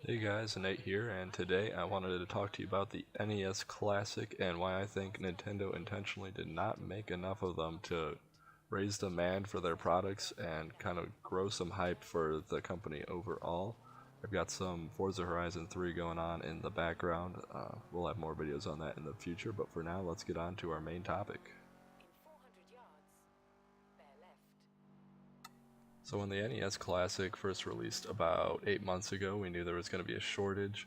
Hey guys, Nate here, and today I wanted to talk to you about the NES Classic and why I think Nintendo intentionally did not make enough of them to raise demand for their products and kind of grow some hype for the company overall. I've got some Forza Horizon 3 going on in the background. We'll have more videos on that in the future, but for now, let's get on to our main topic. So when the NES Classic first released about 8 months ago, we knew there was going to be a shortage.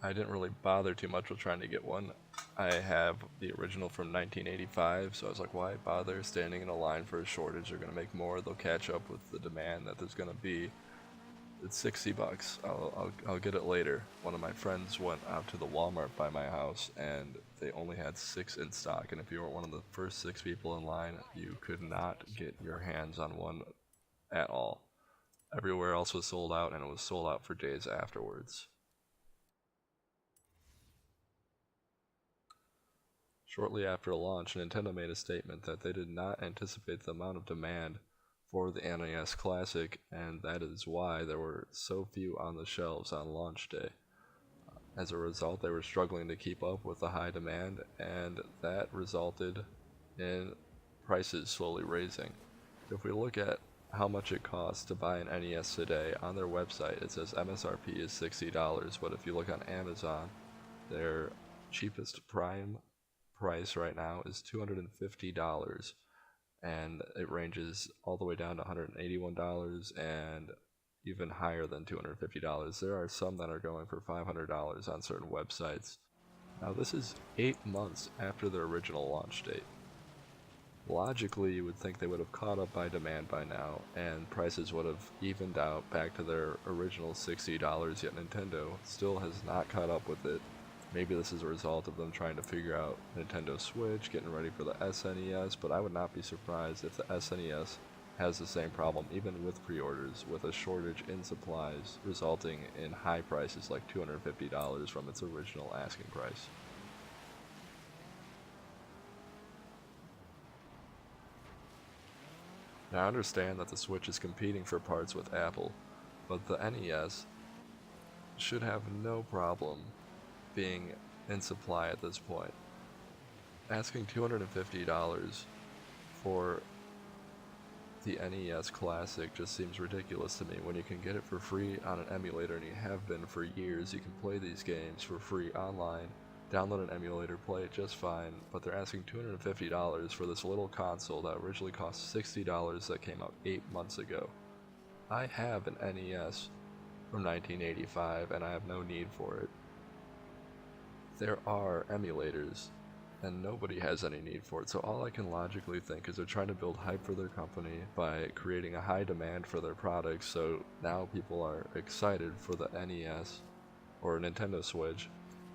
I didn't really bother too much with trying to get one. I have the original from 1985, so I was like, why bother standing in a line for a shortage? They're going to make more, they'll catch up with the demand that there's going to be. It's 60 bucks. I'll get it later. One of my friends went out to the Walmart by my house and they only had 6 in stock, and if you weren't one of the first 6 people in line, you could not get your hands on one at all. Everywhere else was sold out, and it was sold out for days afterwards. Shortly after launch, Nintendo made a statement that they did not anticipate the amount of demand for the NES Classic, and that is why there were so few on the shelves on launch day. As a result, they were struggling to keep up with the high demand, and that resulted in prices slowly raising. If we look at how much it costs to buy an NES today, on their website it says MSRP is $60, but if you look on Amazon, their cheapest prime price right now is $250, and it ranges all the way down to $181 and even higher than $250. There are some that are going for $500 on certain websites. Now this is 8 months after their original launch date. Logically, you would think they would have caught up by demand by now, and prices would have evened out back to their original $60, yet Nintendo still has not caught up with it. Maybe this is a result of them trying to figure out Nintendo Switch, getting ready for the SNES, but I would not be surprised if the SNES has the same problem, even with pre-orders, with a shortage in supplies, resulting in high prices like $250 from its original asking price. Now I understand that the Switch is competing for parts with Apple, but the NES should have no problem being in supply at this point. Asking $250 for the NES Classic just seems ridiculous to me when you can get it for free on an emulator, and you have been for years. You can play these games for free online, download an emulator, play it just fine, but they're asking $250 for this little console that originally cost $60 that came out 8 months ago. I have an NES from 1985 and I have no need for it. There are emulators and nobody has any need for it, so all I can logically think is they're trying to build hype for their company by creating a high demand for their products, so now people are excited for the NES or Nintendo Switch.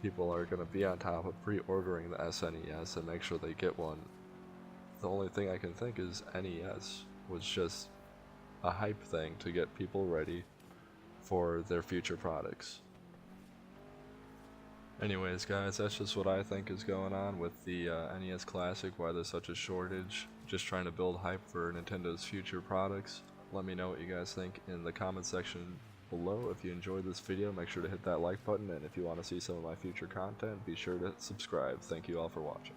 People are going to be on top of pre-ordering the SNES and make sure they get one. The only thing I can think is NES was just a hype thing to get people ready for their future products. Anyways guys, that's just what I think is going on with the NES Classic, why there's such a shortage, just trying to build hype for Nintendo's future products. Let me know what you guys think in the comment section below. If you enjoyed this video, make sure to hit that like button, and if you want to see some of my future content, be sure to subscribe. Thank you all for watching.